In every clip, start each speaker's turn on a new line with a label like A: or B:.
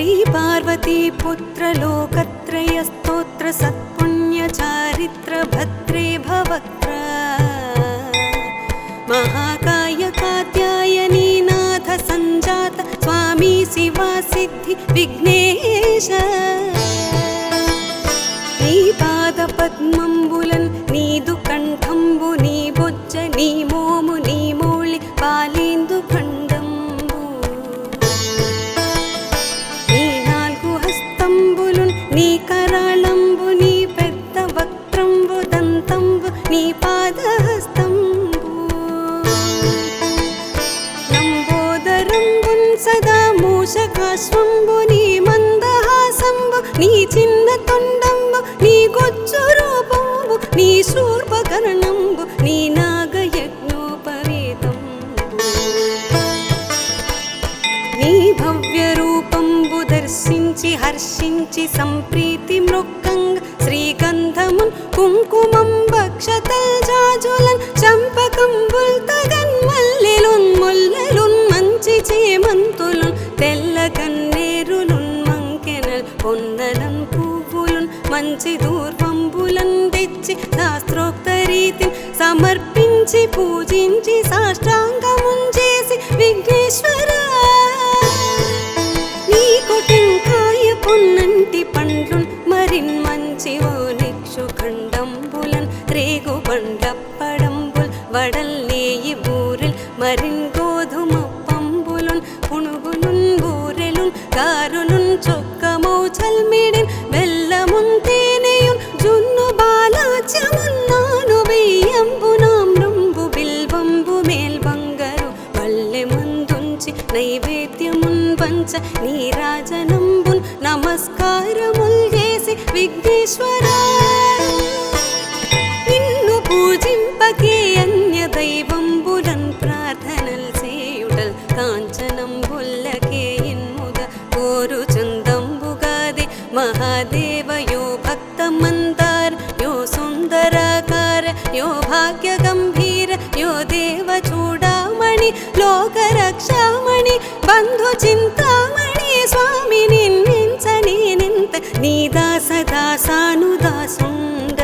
A: श्री पार्वती पुत्र लोकत्रय स्तोत्र सत्पुण्य चारित्र भद्रे भवक्त्र महाकाय कात्यायनी नाथ संजात स्वामी शिवा सिद्धि विघ्नेश नी पाद पद्मंबुलन नीदु कंठंबु नी बोज्ज नी मोमु नी मोळि पालेंदु खंडंबु नी नाल्गु हस्तंबुलुन नी कराळंबु नी पेद्द वक्त्रंबु दंतंबु नी पादहस्తంబు లంబోదరంబున్ సదా మూషకాశ్వంబు నీ మందహాసంబు నీ చిన్న తొండంబు నీ గొజ్జు రూపంబు నీ శూర్పకర్ణంబు నీ నాగయజ్ఞోపవీతంబు నీ భవ్య రూపంబు దర్శించి హర్షించి సంప్రీతి మృక్కంగ శ్రీగంధమున్ కుంకుమం భక్షతల్ జాజులన్ చంపకంబుల్ తగన్ మల్లెలున్ ముల్లెలున్ మంచి చేమంతులున్ తెల్ల కన్నేరులున్ మంకెనల్ పొన్నలన్ పువ్వులున్ మంచి దూర్వంబులన్ తెచ్చి శాస్త్రోక్త రీతిని సమర్పించి పూజించి సాష్టాంగమున్ చేసి విఘ్నేశ్వర నీకు టెంకాయ పొన్నంటి పండ్లున్ మరిన్ మంచి ఓ నిక్షు ఖండంబులన్ రేగు బండప్పడంబుల్ వడల్ నేయి బూరెల్ మరిన్ గోధుమ పంబులున్ పునుగులున్ బూరెలున్ గారులున్ చొక్కమౌ చల్మిడిన్ బెల్లమున్ తేనెయున్ జున్ను బాలాచ్యమున్ నాను బియ్యంబు నామ్రంబు బిల్వంబు మేల్బంగరు పల్లె ముందుంచి నైవేద్యమున్ పంచ నీరాజనంబున్ నమస్కారముల్ చేసి విఘ్నేశ్వర నిన్ను పూజింపకే అన్య దైవంబులన్ ప్రార్థనల్ చేయుటల్ కాంచనంబుల్లకే ఇన్ముద కోరు చందంబుగాది మహాదేవ యో భక్త మందార యో సుందరాకార యో భాగ్య గంభీర యో దేవ చూడామణి లోక రక్షామణి బంధు చింతామణి స్వామి నిన్నించని నింత నీ దాస దాసానుదాసుండ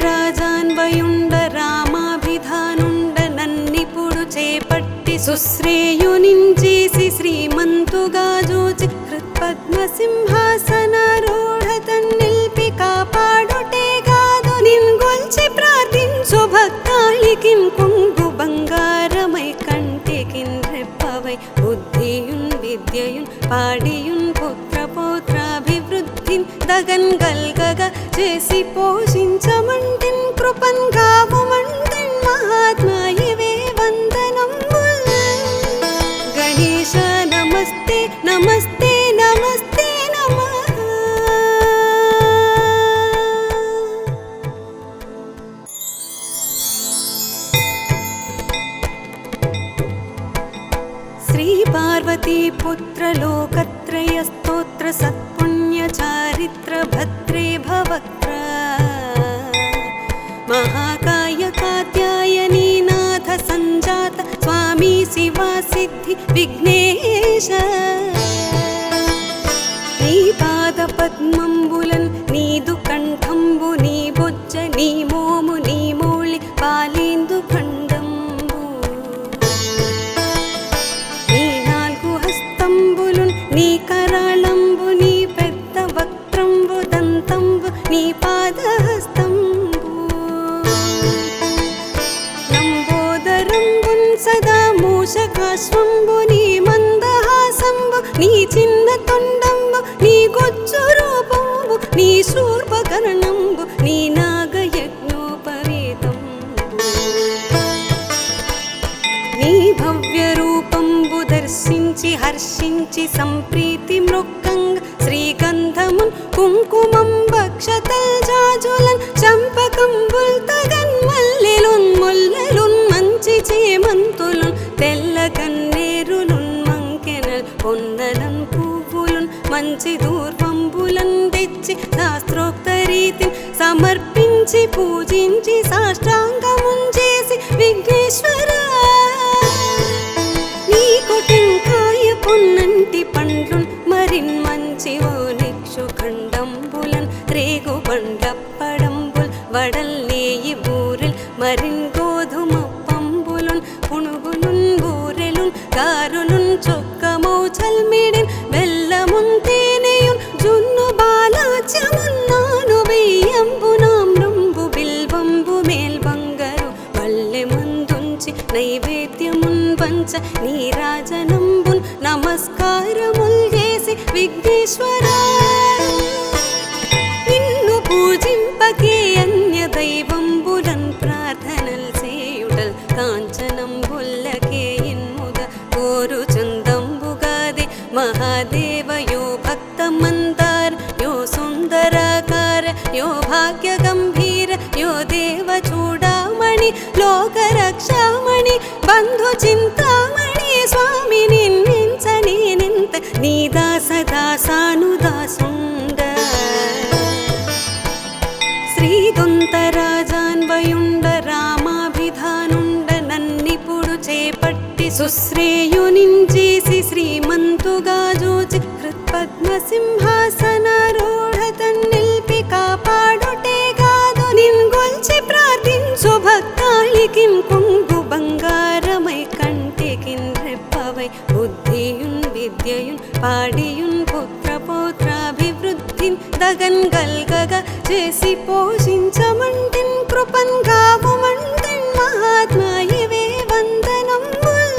A: శ్రీదొంతరాజాన్వయుండ రామాభిధానుండ నన్నిపుడు చేపట్టి సుశ్రేయునించేసి శ్రీమంతుగా జోచి హృత్పద్మ సింహాసనారూఢ తన్నిల్పి కాపాడుటే కాదు నిన్గొల్చి ప్రార్థించు భక్తాళికిన్ కొంగు బంగారమై కంటికిన్ రెప్పవై బుద్ధియున్ విద్యయున్ పాడియున్ పుత్ర పౌత్రాభివృద్ధిన్ దగన్ గల్గగ చేసి పోషించమంటిన్ కృపన్ గావుమంటిన్ మహాత్మాయివే వందనంబుల్ గణేశ నమస్తే నమస్తే నమస్తే నమః श्री पार्वती पुत्र लोकत्रय स्तोत्र सत्पुण्य चारित्र भद्रे भवक्त्र महाकाय कात्यायनी नाथ संजात स्वामी शिवा सिद्धि विघ्नेश नी पाद पद्मंबुलन् नीदु कंठंबु नी बोज्ज नी मोमु नी मोळि पालेंदु खंडंबु నీ నాల్గు హస్తంబులున్ నీ కరాళంబు నీ పెద్ద వక్త్రంబు దంతంబు నీ పాదహస్తంబు లంబోదరంబున్ సదా మూషకాశ్వంబు నీ మందహాసంబు నీ చిన్న తొండంబు నీ గొజ్జు రూపంబు నీ శూర్పకర్ణంబు నీ నాగయజ్ఞోపవీతంబు నీ భవ్య రూపంబు దర్శించి హర్షించి సంప్రీతి మృక్కంగ శ్రీగంధమున్ కుంకుమం భక్షతల్ జాజులన్ చంపకంబుల్ తగన్ మల్లెలున్ ముల్లెలున్ మంచి చేమంతులున్ తెల్ల కన్నేరులున్ మంకెనల్ పొన్నలన్ పువ్వులున్ మంచి దూర్వంబులన్ తెచ్చి శాస్త్రోక్త రీతిని సమర్పించి పూజించి సాష్టాంగమున్ చేసి విఘ్నేశ్వర నీకు టెంకాయ పునుగులున్ బూరెలున్ గారులున్ చొక్కమౌ చల్మిడిన్ బెల్లమున్ తేనెయున్ జున్ను బాలాచ్యమున్ నాను బియ్యంబు నామ్రంబు బిల్వంబు మేల్ బంగారు వల్లె మందుంచి నైవేద్యమున్ పంచ నీరాజనంబున్ నమస్కారముల్ చేసి విఘ్నేశ్వరా నిన్ను పూజింపకే అన్య దైవంబులన్ ప్రార్థనల్ చేయుటల్ కాంచనంబుల్లకే ఇన్ముద కోరు చందంబుగాదే మహాదేవయో భక్తమందార యో సుందరాకార యో భాగ్య గంభీర యో దేవ చూడామణి లోకరక్షామణి బంధు చింతామణి స్వామి నిన్నించని నింత నీదాస దాసానుదాసుండ శ్రీదొంతరాజాన్వయుండ రామాభిధానుండ నన్నిపుడు చేపట్టి సుశ్రేయునించేసి శ్రీమంతుగా జూచి హృత్పద్మసింహాసనారూఢ తన్నిల్పి కాపాడుటే కాదు నిన్గొల్చి ప్రార్థించు భక్తాళికిం కొంగు బంగారమై కంటికిన్ రెప్పవై బుద్ధియున్ విద్యయున్ పాడియున్ పుత్ర పౌత్రాభివృద్ధిన్ దగన్ గల్గగా చేసి పోషించమంటిన్ కృపన్ గావుమంటిన్ మహాత్మాయివే వందనంబుల్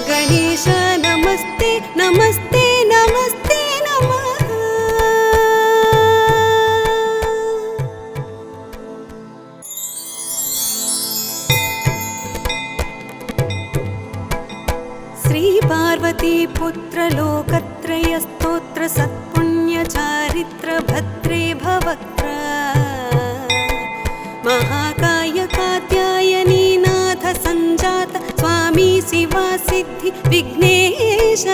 A: గణేశ నమస్తే నమస్తే నమస్తే నమః శ్రీ పార్వతీ పుత్ర లోకత్రయ స్తోత్ర సత్పుణ్య చారిత్ర భద్రే భవక్త్ర మహాకాయ కాత్యాయనీ నాథ సంజాత స్వామి శివా సిద్ధి విఘ్నేశ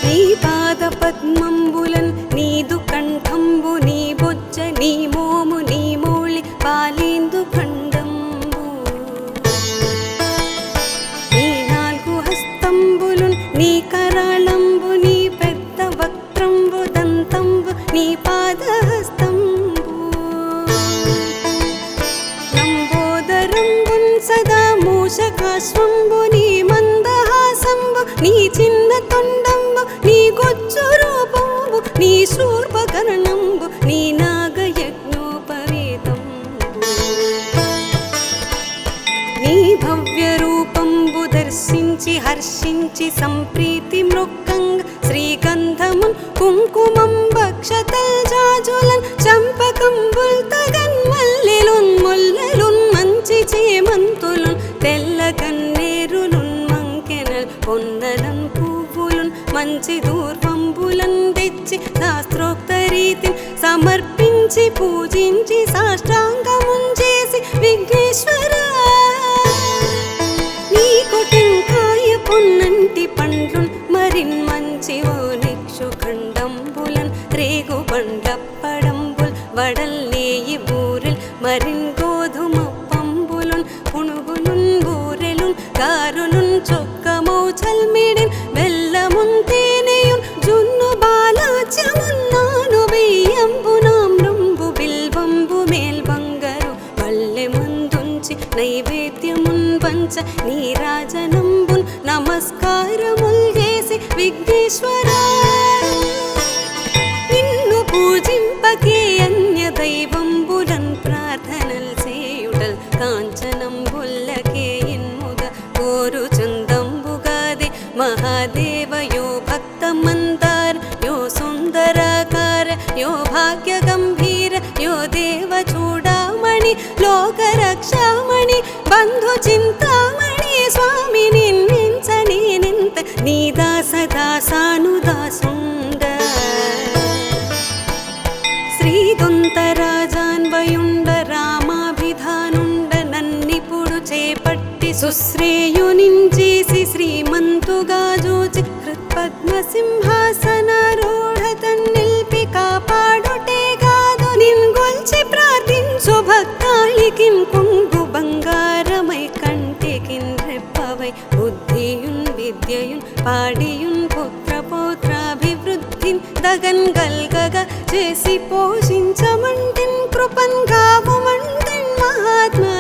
A: నీ పాద పద్మంబులన్ నీదు కంఠంబు నీ బొజ్జ నీ మోము నీ మౌళి పాలేందు ఖండంబు నీ నాలుగు హస్తంబులున్ నీ కరాళంబు నీ పెద్ద వక్త్రంబు దంతంబు నీ పాదహస్తంబు లంబోదరంబున్ సదా మూషకాశ్వంబు నీ మందహాసంబు నీ చిన్న తొండంబు నీ గొజ్జు రూపంబు నీ శూర్పకర్ణంబు నీ నాగయజ్ఞోపవేతంబు నీ భవ్య రూపంబు దర్శించి హర్షించి సంప్రీతి మృక్కంగ శ్రీగంధమున్ కుంకుమం భక్షతల్ జాజులన్ చంపకంబుల్ తగన్ మల్లెలున్ ముల్లెలున్ మంచి చేమంతులున్ తెల్ల కన్నేరులున్ మంకెనల్ పొన్నలన్ పువ్వులున్ మంచి దూర్వంబులన్ తెచ్చి శాస్త్రోక్త రీతిని సమర్పించి పూజించి సాష్టాంగమున్ చేసి విఘ్నేశ్వరా నీకు టెంకాయ పొన్నంటి పండ్లున్ మరిన్ మంచి ఓ నిక్షు ఖండంబులన్ రేగు బండప్పడంబుల్ వడల్లేయి బూరెల్ మరిన్ గోధుమ పంబులున్ పునుగులున్ బూరెలున్ గారులున్ చొక్కమౌ చల్మిడిన్ బెల్లమున్ తేనెయున్ జున్ను బాలాచ్యమున్ నాను బియ్యంబు నామ్రంబు బిల్వంబు మేల్ బంగారు వల్లె మందుంచి నైవేద్యమున్ పంచ నీరాజనంబున్ నమస్కారముల్ చేసి విఘ్నేశ్వరా నిన్ను పూజింపకే అన్య దైవంబులన్ ప్రార్థనల్ చేయుటల్ కాంచనంబుల్లకే ఇన్ముద కోరు చందంబుగాదే మహాదేవయో భక్తమందార యో సుందరాకార యో భాగ్య గంభీర యో దేవ చూడామణి లోకరక్షామణి బంధు చింతామణి స్వామి నిన్నించని నింత నీదాస దాసానుదాసుండ శ్రీదొంతరాజాన్వయుండ రామాభిధానుండ నన్నిపుడు చేపట్టి సుశ్రేయునించేసి శ్రీమంతుగా జూచి హృత్పద్మసింహాసనారూఢ తన్నిల్పి కాపాడుటే కాదు నిన్గొల్చి ప్రార్థించు భక్తాళికిం కొంగు బంగారమై కంటికిన్ రెప్పవై బుద్ధియున్ విద్యయున్ పాడియున్ పుత్ర పౌత్రాభివృద్ధిన్ దగన్ గల్గగా చేసి పోషించమంటిన్ కృపన్ గావుమంటిన్ మహాత్మా